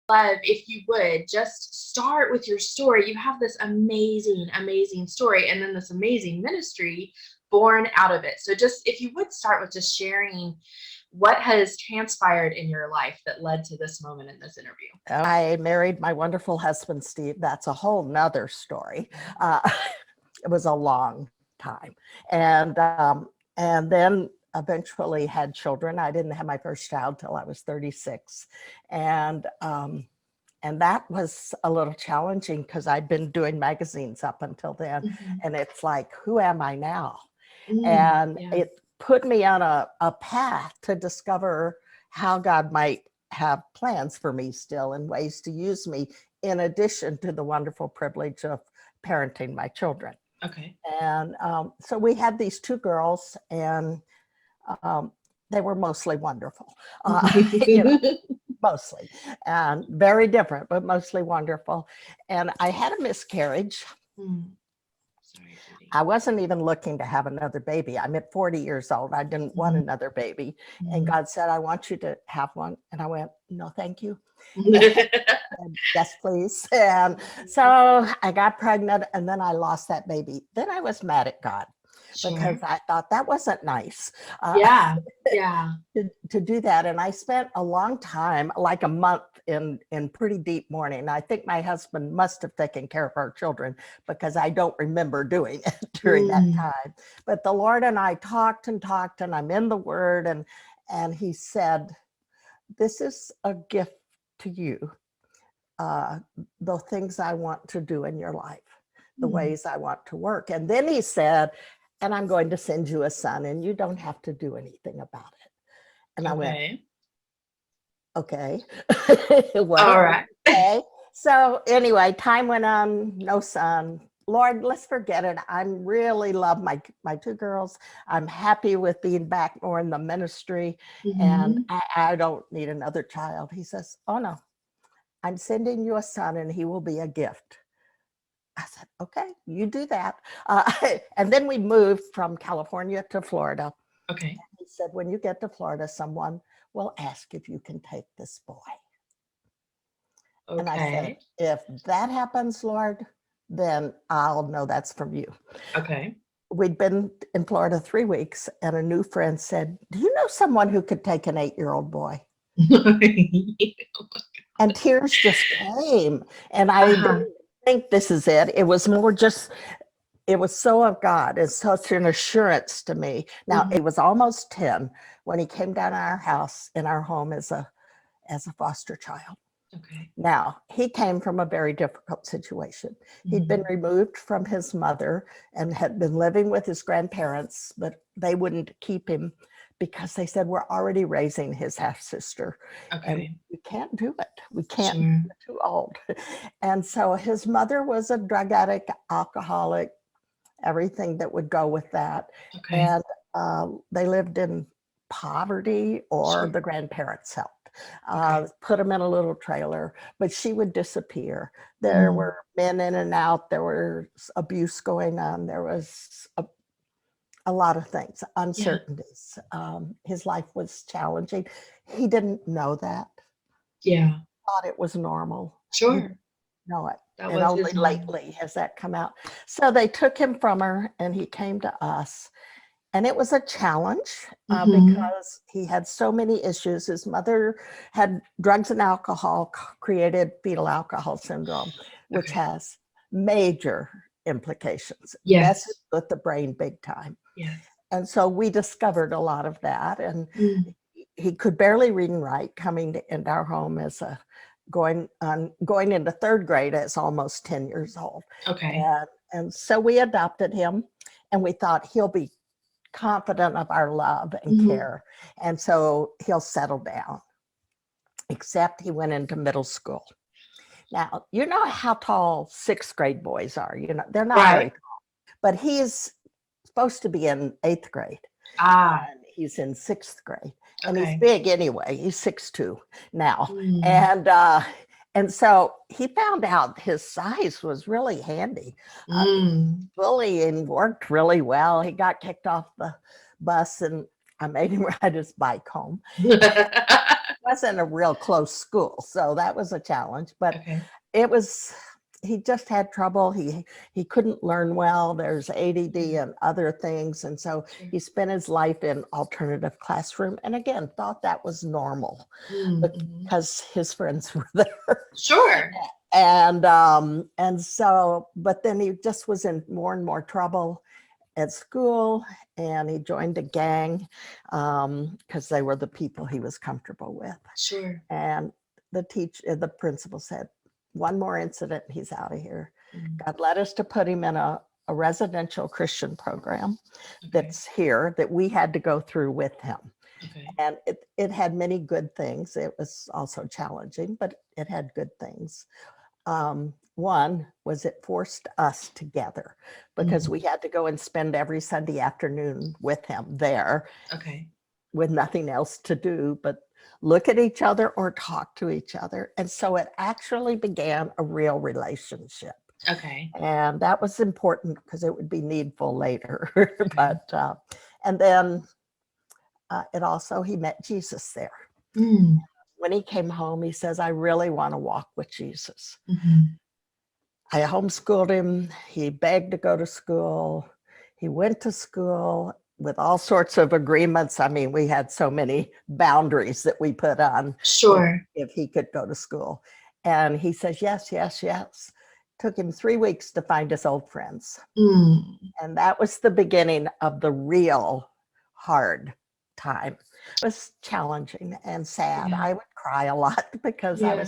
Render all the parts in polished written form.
love if you would just start with your story. You have this amazing, amazing story, and then this amazing ministry born out of it. So just if you would start with just sharing what has transpired in your life that led to this moment in this interview. I married my wonderful husband, Steve. That's a whole nother story. Uh, it was a long time. And then eventually had children. I didn't have my first child till I was 36. And that was a little challenging because I'd been doing magazines up until then. Mm-hmm. And it's like, who am I now? Mm, And yeah. it put me on a path to discover how God might have plans for me still and ways to use me in addition to the wonderful privilege of parenting my children. Okay. And so we had these two girls, and um, they were mostly wonderful, you know, mostly, and very different, but mostly wonderful. And I had a miscarriage. Mm. Sorry, Judy. I wasn't even looking to have another baby. I'm at 40 years old. I didn't want another baby. And God said, I want you to have one. And I went, no, thank you. And, yes, please. And so I got pregnant, and then I lost that baby. Then I was mad at God because I thought that wasn't nice. Yeah. Yeah. To do that. And I spent a long time, like a month in pretty deep mourning. I think my husband must have taken care of our children because I don't remember doing it during that time. But the Lord and I talked, and I'm in the Word, and he said, this is a gift to you. The things I want to do in your life, the ways I want to work. And then he said, and I'm going to send you a son, and you don't have to do anything about it. And I went, okay. All right. Okay. So anyway, time went on, no son. Lord, let's forget it. I really love my two girls. I'm happy with being back more in the ministry, and I don't need another child. He says, oh no, I'm sending you a son, and he will be a gift. I said, okay, you do that. And then we moved from California to Florida. Okay. He said, when you get to Florida, someone will ask if you can take this boy. Okay. And I said, if that happens, Lord, then I'll know that's from you. Okay. We'd been in Florida 3 weeks, and a new friend said, do you know someone who could take an 8-year-old boy? And tears just came. And I didn't think this is it. It was more just, it was so of God. It's such an assurance to me. Now, it was almost 10 when he came down to our house in our home as a foster child. Okay. Now, he came from a very difficult situation. He'd been removed from his mother and had been living with his grandparents, but they wouldn't keep him because they said, we're already raising his half-sister. Okay. And we can't do it. We can't, we're too old. And so his mother was a drug addict, alcoholic, everything that would go with that. Okay. And they lived in poverty, or the grandparents helped. Put him in a little trailer, but she would disappear. There were men in and out. There was abuse going on. There was a lot of things, uncertainties. His life was challenging. He didn't know that. Yeah. Thought it was normal. Sure. He didn't know it. That And only lately has that come out. So they took him from her, and he came to us. And it was a challenge because he had so many issues. His mother had drugs and alcohol, created fetal alcohol syndrome, which has major implications. Messes with the brain big time. Yes. And so we discovered a lot of that. And he could barely read and write, coming into our home as a going into 3rd grade as almost 10 years old. Okay. And so we adopted him, and we thought he'll be confident of our love and care, and so he'll settle down. Except he went into middle school. Now, you know how tall 6th grade boys are. You know, they're not very tall, but he's supposed to be in 8th grade. And he's in 6th grade, and he's big anyway. He's 6'2" now, and so he found out his size was really handy. Bullying worked really well. He got kicked off the bus, and I made him ride his bike home. wasn't a real close school, so that was a challenge, but Okay. it was, he just had trouble. He couldn't learn well. There's ADD and other things. And so Sure. he spent his life in alternative classroom, and again, thought that was normal Mm-hmm. because his friends were there. Sure. And so, but then he just was in more and more trouble at school, and he joined a gang because they were the people he was comfortable with. Sure. And the principal said, one more incident, he's out of here. Mm. God led us to put him in a residential Christian program Okay. that's here that we had to go through with him. Okay. And it had many good things. It was also challenging, but it had good things. One was it forced us together because we had to go and spend every Sunday afternoon with him there. Okay. With nothing else to do but look at each other or talk to each other. And so it actually began a real relationship. Okay. And that was important because it would be needful later. But and then it also, he met Jesus there. Mm. When he came home, he says, I really want to walk with Jesus. Mm-hmm. I homeschooled him. He begged to go to school. He went to school with all sorts of agreements. I mean, we had so many boundaries that we put on. Sure. If he could go to school. And he says, yes, yes, yes. Took him 3 weeks to find his old friends. Mm. And that was the beginning of the real hard time. It was challenging and sad. Yeah. I would cry a lot because Yeah.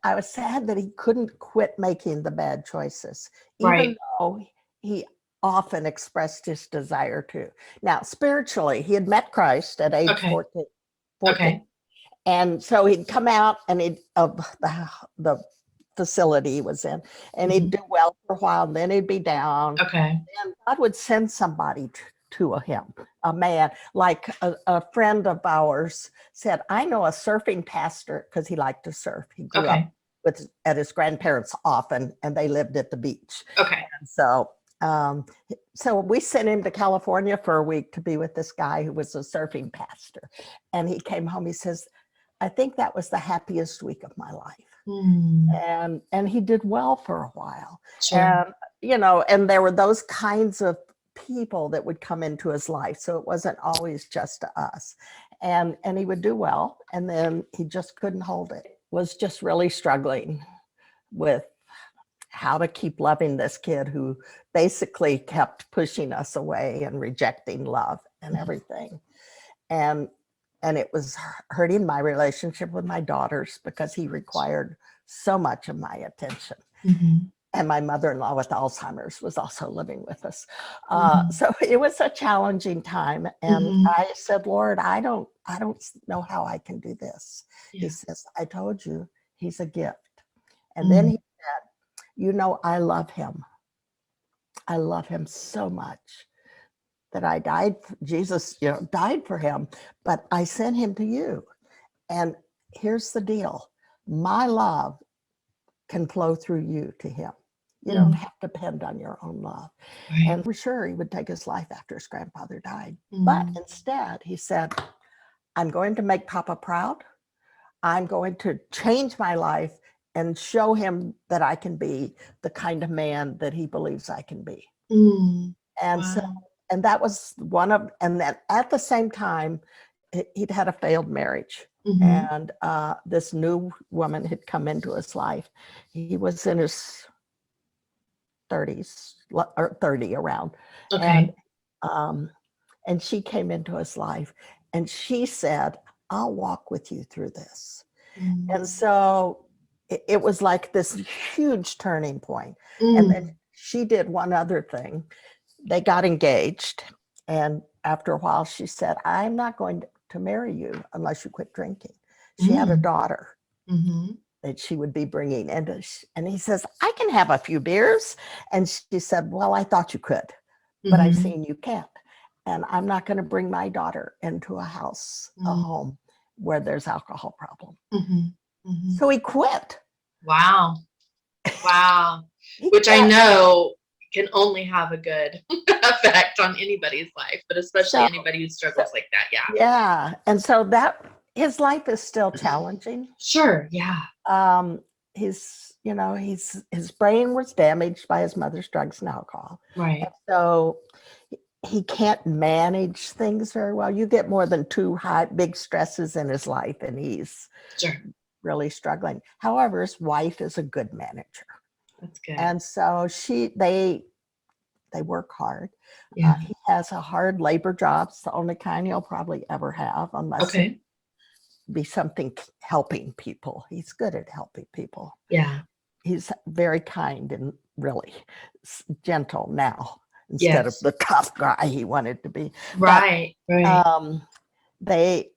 I was sad that he couldn't quit making the bad choices, even Right. though he often expressed his desire to. Now, spiritually, he had met Christ at age Okay. 14. Okay. And so he'd come out and he'd of the facility he was in, and he'd do well for a while, and then he'd be down. Okay. And God would send somebody to him, a man, like a friend of ours said, I know a surfing pastor, because he liked to surf. He grew Okay. up at his grandparents' often, and they lived at the beach. Okay. And so we sent him to California for a week to be with this guy who was a surfing pastor. And he came home, he says, I think that was the happiest week of my life. Mm. And he did well for a while. Sure. And, you know, and there were those kinds of people that would come into his life. So it wasn't always just us. And he would do well. And then he just couldn't hold it. Was just really struggling with how to keep loving this kid who basically kept pushing us away and rejecting love and everything. And it was hurting my relationship with my daughters because he required so much of my attention. Mm-hmm. And my mother-in-law with Alzheimer's was also living with us. Mm-hmm. So it was a challenging time. And I said, Lord, I don't know how I can do this. Yeah. He says, I told you, he's a gift. And then he said, you know, I love him. I love him so much that I died. Jesus, you know, died for him, but I sent him to you. And here's the deal. My love can flow through you to him. You don't have to depend on your own love. Right. And for sure, he would take his life after his grandfather died. But instead, he said, I'm going to make Papa proud. I'm going to change my life and show him that I can be the kind of man that he believes I can be. And so, and that was one of, and then at the same time, he'd had a failed marriage. And this new woman had come into his life. He was in his 30s or 30 around. Okay. And she came into his life and she said, I'll walk with you through this. And so it was like this huge turning point. And then she did one other thing. They got engaged. And after a while, she said, I'm not going to marry you unless you quit drinking. She had a daughter that she would be bringing into, and he says, I can have a few beers. And she said, well, I thought you could, but I've seen you can't. And I'm not going to bring my daughter into a house, a home where there's alcohol problem. So he quit. Wow. Wow. Which I know can only have a good effect on anybody's life, but especially anybody who struggles like that. Yeah. Yeah. And so that, his life is still challenging. Sure. Yeah. His brain was damaged by his mother's drugs and alcohol. Right. And so he can't manage things very well. You get more than two big stresses in his life, and he's Sure. really struggling. However, his wife is a good manager. That's good. And so they work hard. Yeah. He has a hard labor job. It's the only kind he'll probably ever have, unless it be something helping people. He's good at helping people. Yeah. He's very kind and really gentle now, instead of the tough guy he wanted to be. Right.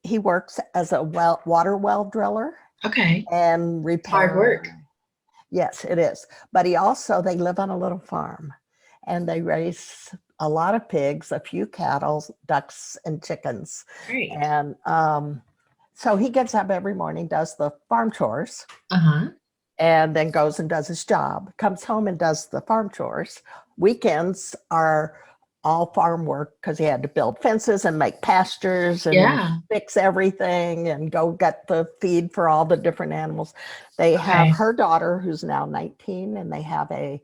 He works as a water well driller. Okay. And repair. Hard work. Yes, it is. But they live on a little farm, and they raise a lot of pigs, a few cattle, ducks, and chickens. Great. And so he gets up every morning, does the farm chores, and then goes and does his job, comes home and does the farm chores. Weekends are all farm work, because he had to build fences and make pastures and fix everything and go get the feed for all the different animals. They have her daughter, who's now 19, and they have a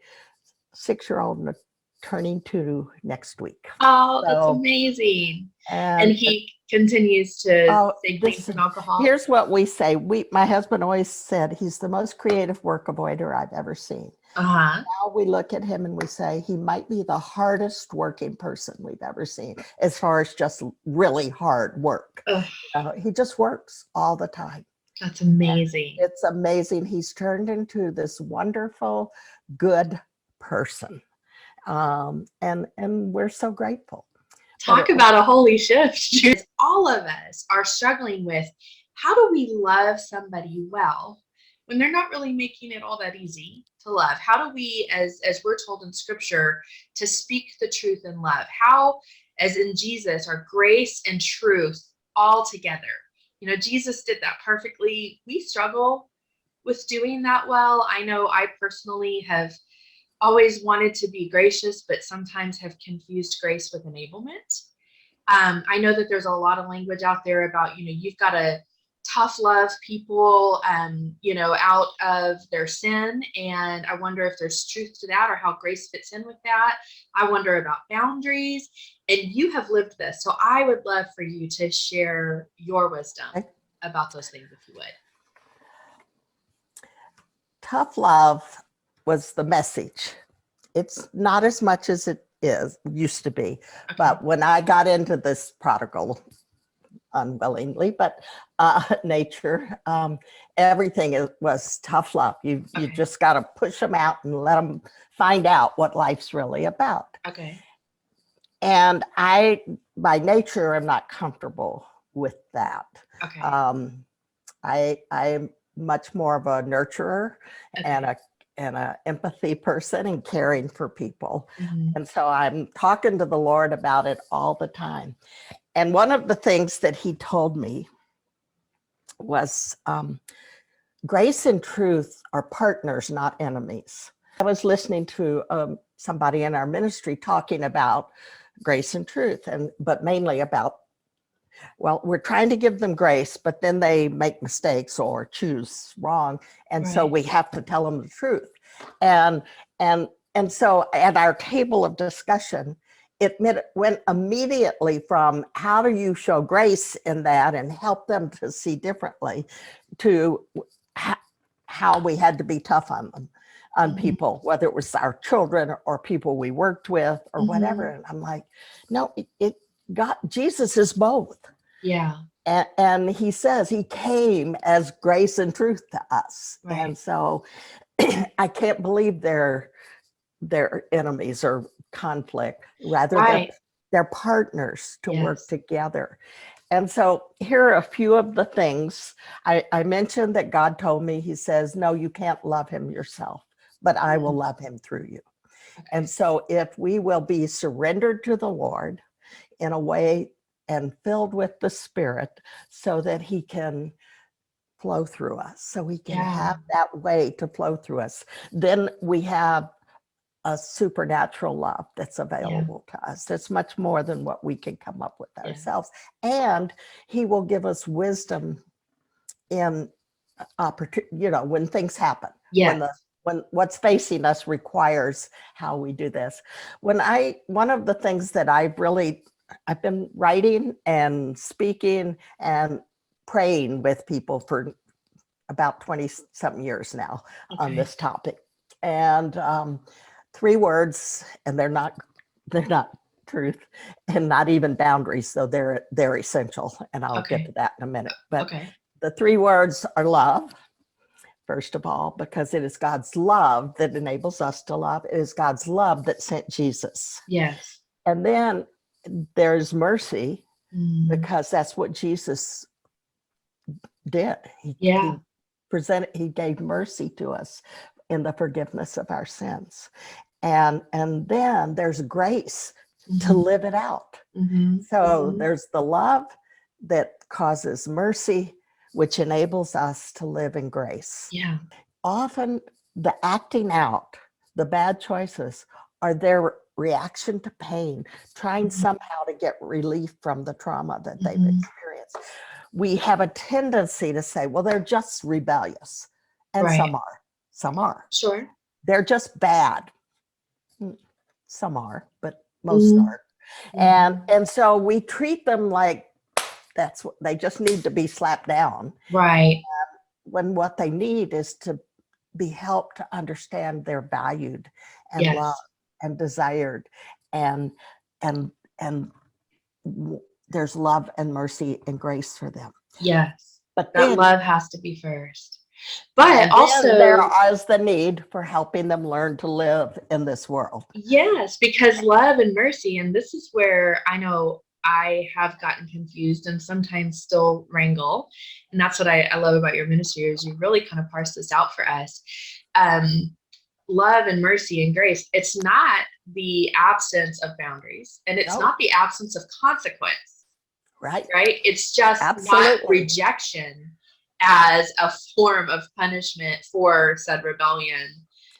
6-year-old turning 2 next week. Oh, that's amazing. And he continues to stay clean from alcohol. Here's what we say. My husband always said he's the most creative work avoider I've ever seen. Now we look at him and we say he might be the hardest working person we've ever seen, as far as just really hard work. He just works all the time. That's amazing. And it's amazing. He's turned into this wonderful, good person. And we're so grateful. Talk about a holy shift. All of us are struggling with, how do we love somebody well when they're not really making it all that easy to love? How do we, as we're told in scripture, to speak the truth in love? How, as in Jesus, are grace and truth all together? Jesus did that perfectly. We struggle with doing that well. I know I personally have always wanted to be gracious, but sometimes have confused grace with enablement. I know that there's a lot of language out there about, you've got to tough love people, out of their sin. And I wonder if there's truth to that, or how grace fits in with that. I wonder about boundaries, and you have lived this. So I would love for you to share your wisdom about those things, if you would. Tough love was the message. It's not as much as it used to be. But when I got into this prodigal, unwillingly, but nature, everything was tough love. You just got to push them out and let them find out what life's really about. And I, by nature, am not comfortable with that. I'm much more of a nurturer and a empathy person, and caring for people. And so I'm talking to the Lord about it all the time. And one of the things that he told me was, grace and truth are partners, not enemies. I was listening to somebody in our ministry talking about grace and truth, but mainly about, we're trying to give them grace, but then they make mistakes or choose wrong. And so we have to tell them the truth. And so at our table of discussion, it went immediately from how do you show grace in that and help them to see differently, to how we had to be tough on them, on people, whether it was our children or people we worked with or whatever. And I'm like, no, Jesus is both. And he says he came as grace and truth to us. And so I can't believe they're enemies or conflict. Rather, they're partners to work together. And so here are a few of the things. I mentioned that God told me, he says, no, you can't love him yourself, but I will love him through you. And so if we will be surrendered to the Lord in a way and filled with the Spirit, so that he can flow through us, so we can have that way to flow through us, then we have a supernatural love that's Yeah. available to us. That's much more than what we can come up with Yeah. ourselves. And he will give us wisdom in opportunity, when things happen, Yes. when what's facing us requires how we do this. One of the things that I've been writing and speaking and praying with people for about 20 something years now on Okay. this topic. And 3 words, and they're not truth and not even boundaries, so they're essential. And I'll get Okay. to that in a minute. But Okay. the 3 words are love, first of all, because it is God's love that enables us to love. It is God's love that sent Jesus. Yes. And then there's mercy, Mm. because that's what Jesus did. Yeah. He gave mercy to us in the forgiveness of our sins. And then there's grace to Mhm. live it out. Mhm. So Mhm. there's the love that causes mercy, which enables us to live in grace. Yeah. Often the acting out, the bad choices, are their reaction to pain, trying Mhm. somehow to get relief from the trauma that they've Mhm. experienced. We have a tendency to say, well, they're just rebellious. And Right. some are. Some are. Sure. They're just bad. Some are, but most Mhm. aren't. Mhm. And so we treat them like that's what they just need to be slapped down, Right. when what they need is to be helped to understand they're valued and loved Yes. and desired, and and and there's love and mercy and grace for them. Yes. But That then love has to be first. But and then there also, is the need for helping them learn to live in this world. yes, because love and mercy, and this is where I know I have gotten confused and sometimes still wrangle. And that's what I love about your ministry is you really kind of parse this out for us. Um, love and mercy and grace, it's not the absence of boundaries and it's No, not the absence of consequence, right? right? It's just not Absolutely. rejection as a form of punishment for said rebellion,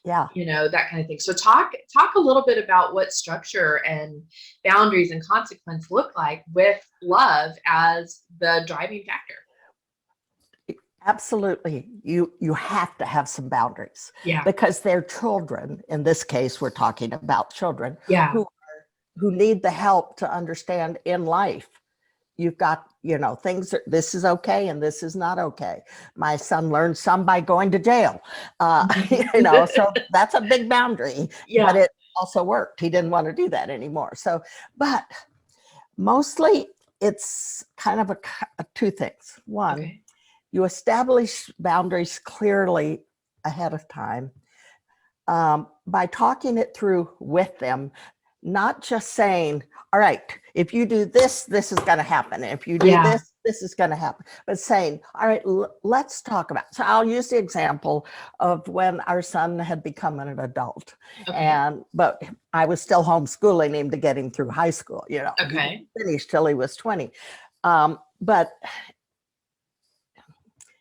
Yeah. that kind of thing. So talk a little bit about what structure and boundaries and consequence look like with love as the driving factor. Absolutely. You have to have some boundaries, Yeah. because they're children. In this case, we're talking about children Yeah. who need the help to understand in life. You've got, things this is okay and this is not okay. My son learned some by going to jail. So that's a big boundary, but Yeah. it also worked. He didn't want to do that anymore. So, but mostly it's kind of a 2 things. One, Okay. you establish boundaries clearly ahead of time, by talking it through with them, not just saying, all right, if you do this, this is going to happen. If you do Yeah. this, this is going to happen. But saying, all right, let's talk about. So I'll use the example of when our son had become an adult, Okay. but I was still homeschooling him to get him through high school. He Okay. didn't finish till he was 20. But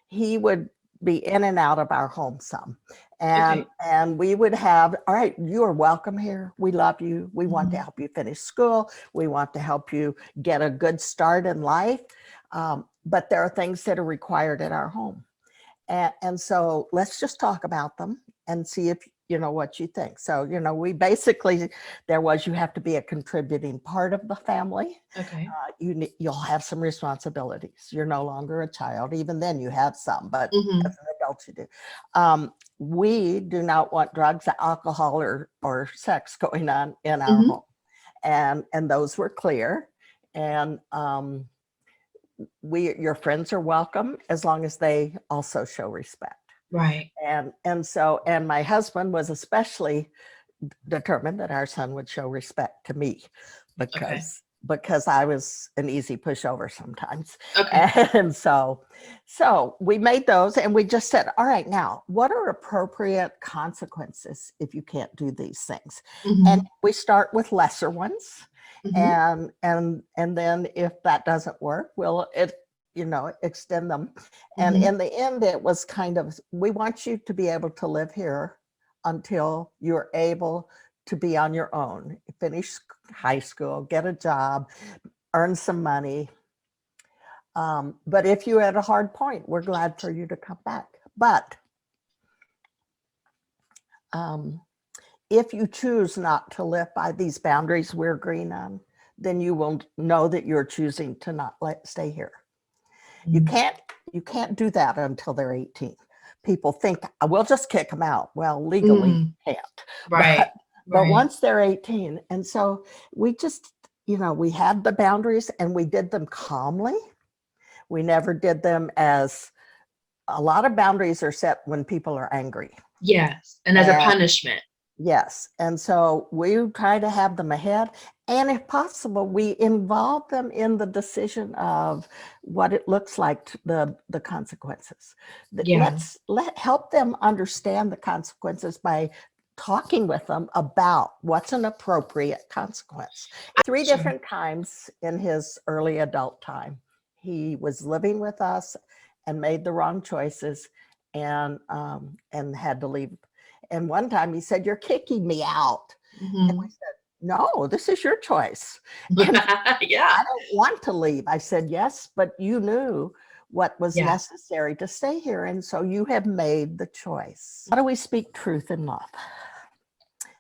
he would be in and out of our home some. And Okay. we would have, all right, you are welcome here. We love you. We want to Mhm. help you finish school. We want to help you get a good start in life. But there are things that are required at our home. And so let's just talk about them and see if what you think. So, we basically, you have to be a contributing part of the family. Okay. You'll have some responsibilities. You're no longer a child. Even then you have some, but as Mhm. an adult you do. We do not want drugs, alcohol, or sex going on in our Mhm. home. And those were clear. And your friends are welcome as long as they also show respect. Right. And my husband was especially determined that our son would show respect to me, Okay. because I was an easy pushover sometimes. Okay. And so we made those, and we just said, all right, now what are appropriate consequences if you can't do these things? And Mhm. we start with lesser ones. Mhm. And then if that doesn't work, we'll extend them. And Mhm. in the end, it was kind of, we want you to be able to live here until you're able to be on your own, finish high school, get a job, earn some money. But if you're at a hard point, we're glad for you to come back. But if you choose not to live by these boundaries we're agreeing on, then you will know that you're choosing to not stay here. You can't do that until they're 18. People think, we'll just kick them out. Well, legally you can't. Right. But once they're 18, and so we just, we had the boundaries and we did them calmly. We never did them as, a lot of boundaries are set when people are angry. Yes. And as a punishment. Yes. And so we try to have them ahead. And if possible, we involve them in the decision of what it looks like, the consequences. Yeah. Help them understand the consequences by talking with them about what's an appropriate consequence. 3 different times in his early adult time, he was living with us and made the wrong choices and had to leave. And one time he said, "You're kicking me out." And we said, "No, this is your choice." Yeah. "I don't want to leave." I said, "Yes, but you knew what was necessary to stay here. And so you have made the choice." How do we speak truth in love?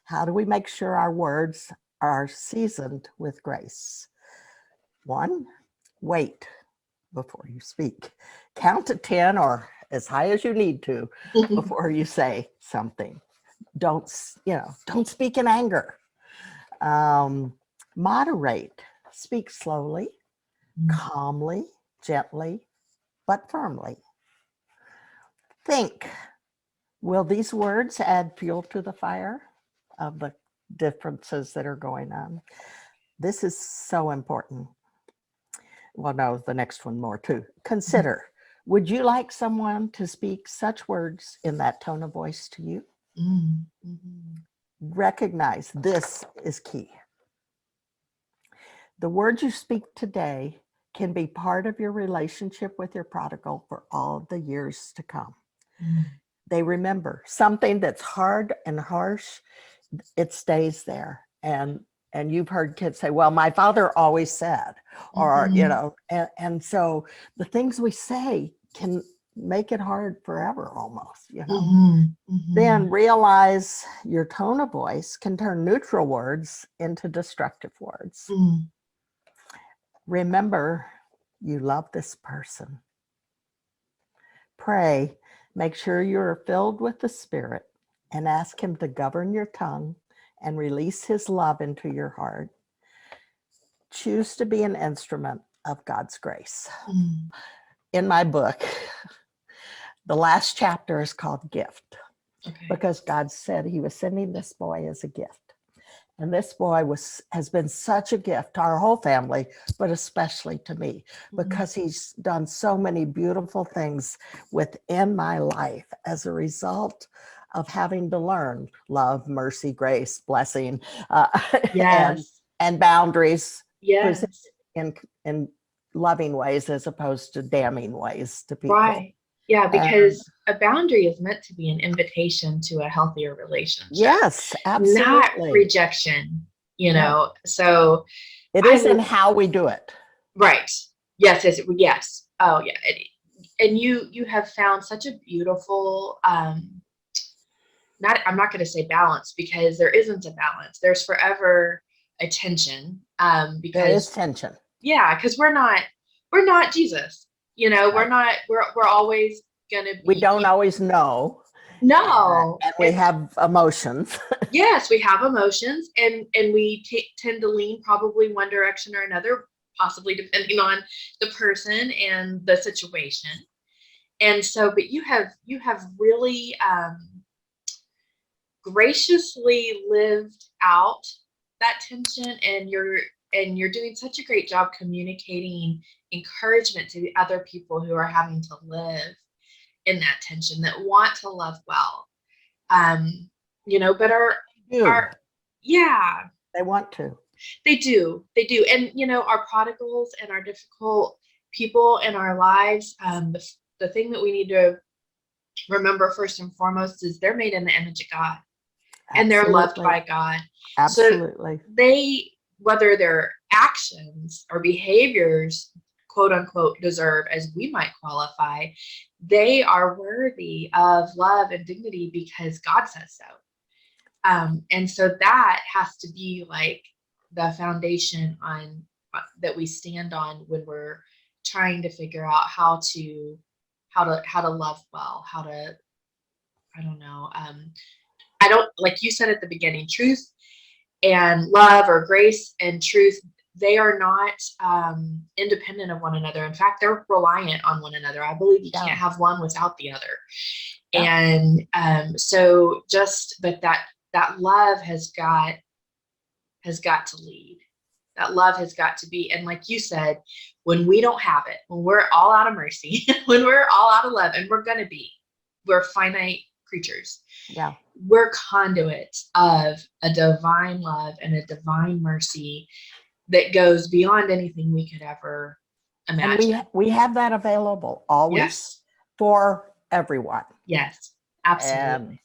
How do we make sure our words are seasoned with grace? 1, wait before you speak. Count to 10 or as high as you need to before you say something. Don't speak in anger. Moderate. Speak slowly, calmly, gently, but firmly. Think, will these words add fuel to the fire of the differences that are going on? This is so important. Well, no, the next one more too. Consider, would you like someone to speak such words in that tone of voice to you? Recognize this is key. The words you speak today can be part of your relationship with your prodigal for all of the years to come. They remember something that's hard and harsh, it stays there. And you've heard kids say, "Well, my father always said," or, and so the things we say can make it hard forever almost, Then realize your tone of voice can turn neutral words into destructive words. Remember, you love this person. Pray, make sure you're filled with the Spirit and ask him to govern your tongue and release his love into your heart. Choose to be an instrument of God's grace. In my book, the last chapter is called Gift, because God said he was sending this boy as a gift. And this boy has been such a gift to our whole family, but especially to me, because he's done so many beautiful things within my life as a result of having to learn love, mercy, grace, blessing, and boundaries in loving ways as opposed to damning ways to people. Right. Yeah, because a boundary is meant to be an invitation to a healthier relationship. Yes, absolutely. Not rejection, So it isn't how we do it. Right. Yes. Oh, yeah. And you have found such a beautiful, I'm not going to say balance, because there isn't a balance. There's forever a tension. Because there is tension. Yeah, because we're not Jesus. Right. We're always gonna be. We don't always know. No. And we have emotions. Yes, we have emotions, and we tend to lean probably one direction or another, possibly depending on the person and the situation. And so, but you have really graciously lived out that tension, and you're doing such a great job communicating encouragement to the other people who are having to live in that tension, that want to love well, but are they want to. They do. And our prodigals and our difficult people in our lives, the thing that we need to remember first and foremost is they're made in the image of God. and they're loved Absolutely. by God. So Absolutely. they, whether their actions or behaviors, quote unquote, deserve, as we might qualify, they are worthy of love and dignity because God says so. And so that has to be like the foundation on that we stand on when we're trying to figure out how to love well, how to, I don't know, I don't, like you said at the beginning, truth and love, or grace and truth, they are not independent of one another. In fact, they're reliant on one another. I believe you can't have one without the other. And so just, but that love has got to lead. That love has got to be, and like you said, when we don't have it, when we're all out of mercy, when we're all out of love, and we're finite creatures. Yeah. We're conduits of a divine love and a divine mercy that goes beyond anything we could ever imagine. And we have that available always. Yes. For everyone. Yes, absolutely. And